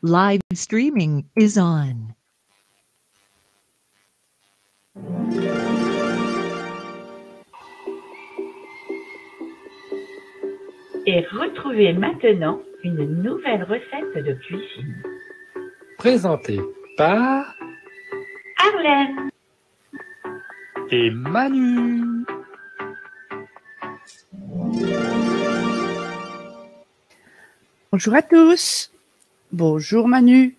Live streaming is on. Et retrouvez maintenant une nouvelle recette de cuisine. Présentée par Arlène et Manu. Bonjour à tous. Bonjour Manu.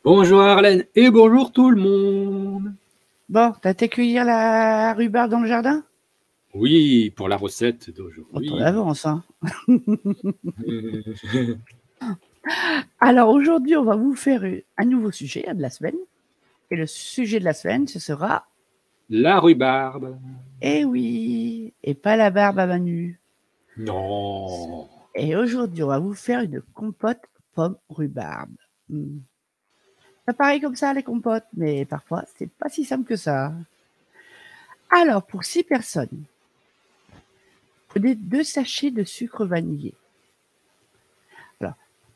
Bonjour Arlène et bonjour tout le monde. Bon, t'as été cueillir la rhubarbe dans le jardin? Oui, pour la recette On d'aujourd'hui. t'en avance, hein. Alors aujourd'hui, on va vous faire un nouveau sujet de la semaine. Et le sujet de la semaine, ce sera... La rhubarbe. Eh oui, et pas la barbe à Manu. Non. Et aujourd'hui, on va vous faire une compote pomme rhubarbe. Ça paraît comme ça, les compotes, mais parfois, c'est pas si simple que ça. Alors, pour 6 personnes, prenez 2 sachets de sucre vanillé. Alors,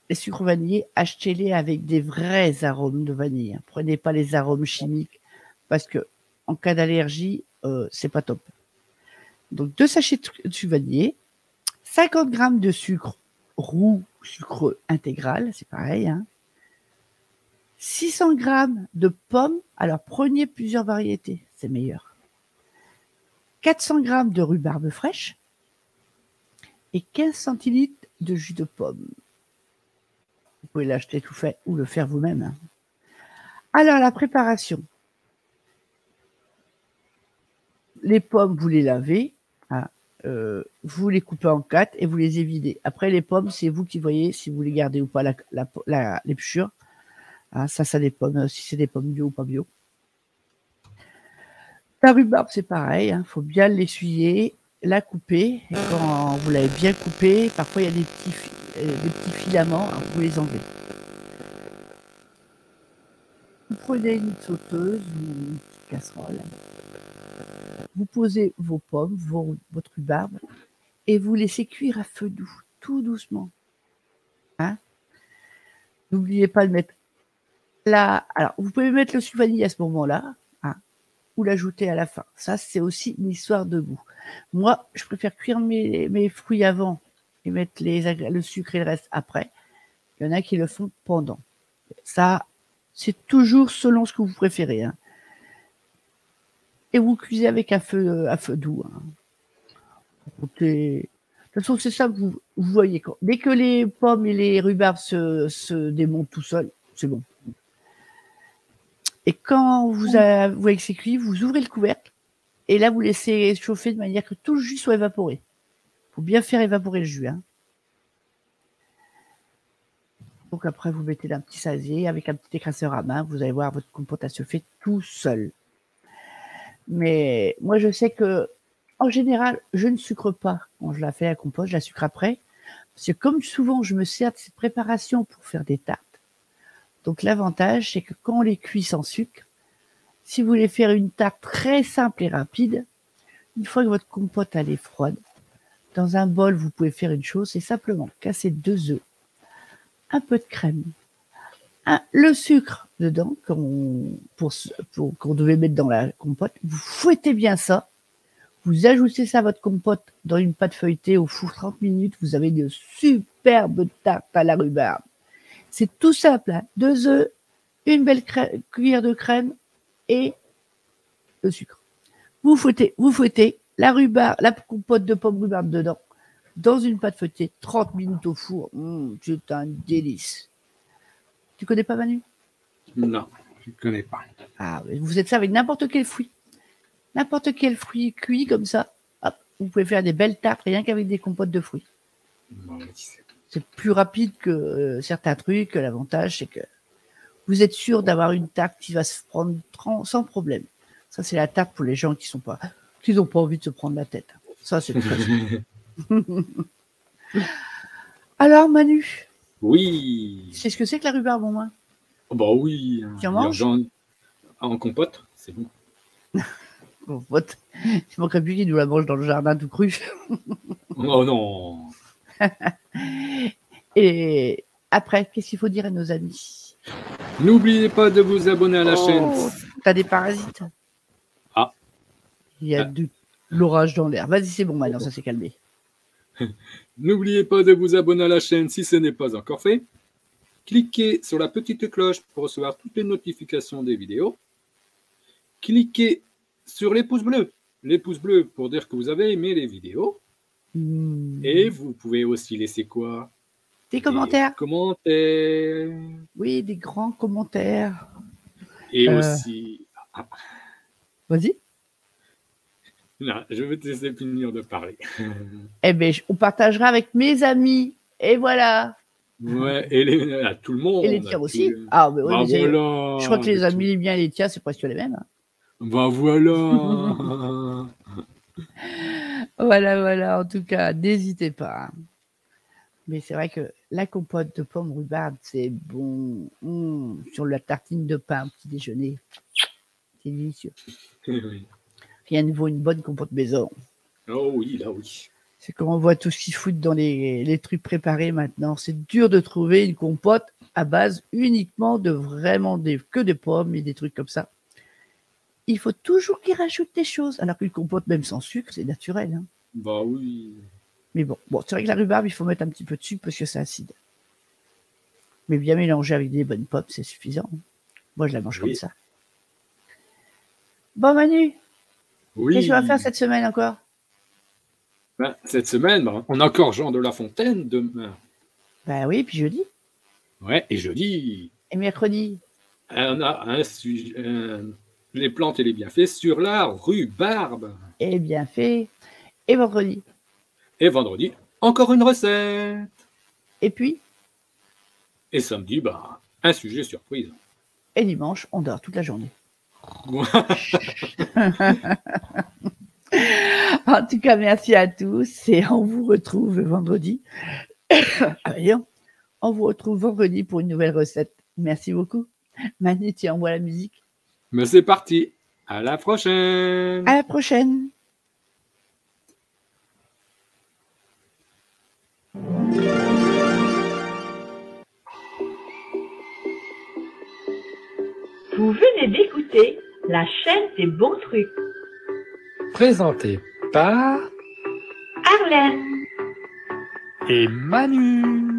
les sucres vanillés, achetez-les avec des vrais arômes de vanille. Prenez pas les arômes chimiques, parce que en cas d'allergie, c'est pas top. Donc, 2 sachets de sucre vanillé, 50 g de sucre roux, sucre intégral, c'est pareil, hein. 600 g de pommes, alors prenez plusieurs variétés, c'est meilleur. 400 g de rhubarbe fraîche et 15 centilitres de jus de pomme. Vous pouvez l'acheter tout fait ou le faire vous-même, hein. Alors, la préparation. Les pommes, vous les lavez, hein, vous les coupez en 4 et vous les évidez. Après, les pommes, c'est vous qui voyez si vous les gardez ou pas l'épluchure. Ah, ça dépend si c'est des pommes bio ou pas bio. La rhubarbe, c'est pareil, hein, faut bien l'essuyer, la couper. Et quand vous l'avez bien coupée, parfois il y a des petits filaments, alors vous les enlevez. Vous prenez une sauteuse ou une petite casserole. Vous posez vos pommes, votre rhubarbe, et vous laissez cuire à feu doux, tout doucement. Hein? N'oubliez pas de mettre là. Alors, vous pouvez mettre le sucre vanille à ce moment-là, hein, ou l'ajouter à la fin. Ça, c'est aussi une histoire de goût. Moi, je préfère cuire mes fruits avant et mettre le sucre et le reste après. Il y en a qui le font pendant. Ça, c'est toujours selon ce que vous préférez, hein. Et vous cuisez avec un feu doux, hein. De toute façon, c'est ça que vous voyez. Dès que les pommes et les rhubarbes se démontent tout seuls, c'est bon. Et quand vous voyez que c'est cuit, vous ouvrez le couvercle et là, vous laissez chauffer de manière que tout le jus soit évaporé. Il faut bien faire évaporer le jus, hein. Donc après, vous mettez un petit sasier avec un petit écraseur à main. Vous allez voir, votre compote à se fait tout seul. Mais moi, je sais que en général, je ne sucre pas quand je la fais la compote. Je la sucre après. Parce que comme souvent, je me sers de cette préparation pour faire des tartes. Donc l'avantage, c'est que quand on les cuit sans sucre, si vous voulez faire une tarte très simple et rapide, une fois que votre compote elle est froide, dans un bol, vous pouvez faire une chose, c'est simplement casser 2 œufs, un peu de crème, le sucre dedans qu'on devait mettre dans la compote. Vous fouettez bien ça, vous ajoutez ça à votre compote dans une pâte feuilletée au four 30 minutes, vous avez de superbes tartes à la rhubarbe. C'est tout simple, hein. 2 œufs, une belle cuillère de crème et le sucre. Vous fouettez la compote de pommes rhubarbe dedans, dans une pâte feuilletée, 30 minutes au four. C'est un délice. Tu connais pas, Manu? Non, je ne connais pas. Ah, vous faites ça avec n'importe quel fruit. N'importe quel fruit cuit comme ça, hop, vous pouvez faire des belles tartes rien qu'avec des compotes de fruits. C'est plus rapide que certains trucs. L'avantage, c'est que vous êtes sûr d'avoir une tarte qui va se prendre sans problème. Ça, c'est la tarte pour les gens qui n'ont pas envie de se prendre la tête. Ça, c'est très simple. Alors, Manu. Oui. Tu sais ce que c'est que la rhubarbe au moins? Oh bah oui. Tu en manges? En compote, c'est bon. Compote. Il manquerait plus qu'il nous la mange dans le jardin tout cru. Oh non. Et après, qu'est-ce qu'il faut dire à nos amis? N'oubliez pas de vous abonner à la chaîne. Oh, t'as des parasites. Ah. Il y a de l'orage dans l'air. Vas-y, c'est bon, maintenant, ça s'est calmé. N'oubliez pas de vous abonner à la chaîne si ce n'est pas encore fait. Cliquez sur la petite cloche pour recevoir toutes les notifications des vidéos. Cliquez sur les pouces bleus. Les pouces bleus pour dire que vous avez aimé les vidéos. Et vous pouvez aussi laisser quoi? Des commentaires. Des commentaires. Oui, des grands commentaires. Et aussi... Vas-y. Non, je vais te laisser finir de parler. Eh bien, on partagera avec mes amis. Et voilà. Ouais, et à tout le monde. Et les tiens aussi. Ah, mais oui, bah mais voilà, je crois que les amis, les miens et les tiens, c'est presque les mêmes. Bah voilà. Voilà. En tout cas, n'hésitez pas. Mais c'est vrai que la compote de pommes rhubarbe, c'est bon. Sur la tartine de pain au petit déjeuner. C'est délicieux. Oui. Rien ne vaut une bonne compote maison. Oh oui, là oui. C'est comme on voit tout ce qu'ils foutent dans les trucs préparés maintenant. C'est dur de trouver une compote à base uniquement de vraiment que des pommes et des trucs comme ça. Il faut toujours qu'ils rajoutent des choses. Alors qu'une compote, même sans sucre, c'est naturel. Hein. Bah oui. Mais bon, c'est vrai que la rhubarbe, il faut mettre un petit peu de sucre parce que c'est acide. Mais bien mélangé avec des bonnes pommes, c'est suffisant. Moi, je la mange comme ça. Bon, Manu, qu'est-ce qu'on va faire cette semaine encore? Ben, cette semaine, on a encore Jean de La Fontaine demain. Ben oui, puis jeudi. Ouais, et jeudi. Et mercredi. On a un sujet, les plantes et les bienfaits sur la rhubarbe. Et bienfaits. Et vendredi. Et vendredi, encore une recette. Et puis? Et samedi, un sujet surprise. Et dimanche, on dort toute la journée. En tout cas, merci à tous et on vous retrouve vendredi. On vous retrouve vendredi pour une nouvelle recette. Merci beaucoup. Manu, tu envoies la musique. Mais c'est parti. À la prochaine. À la prochaine. Vous venez d'écouter la chaîne des bons trucs. Présenté par Arlène et Manu.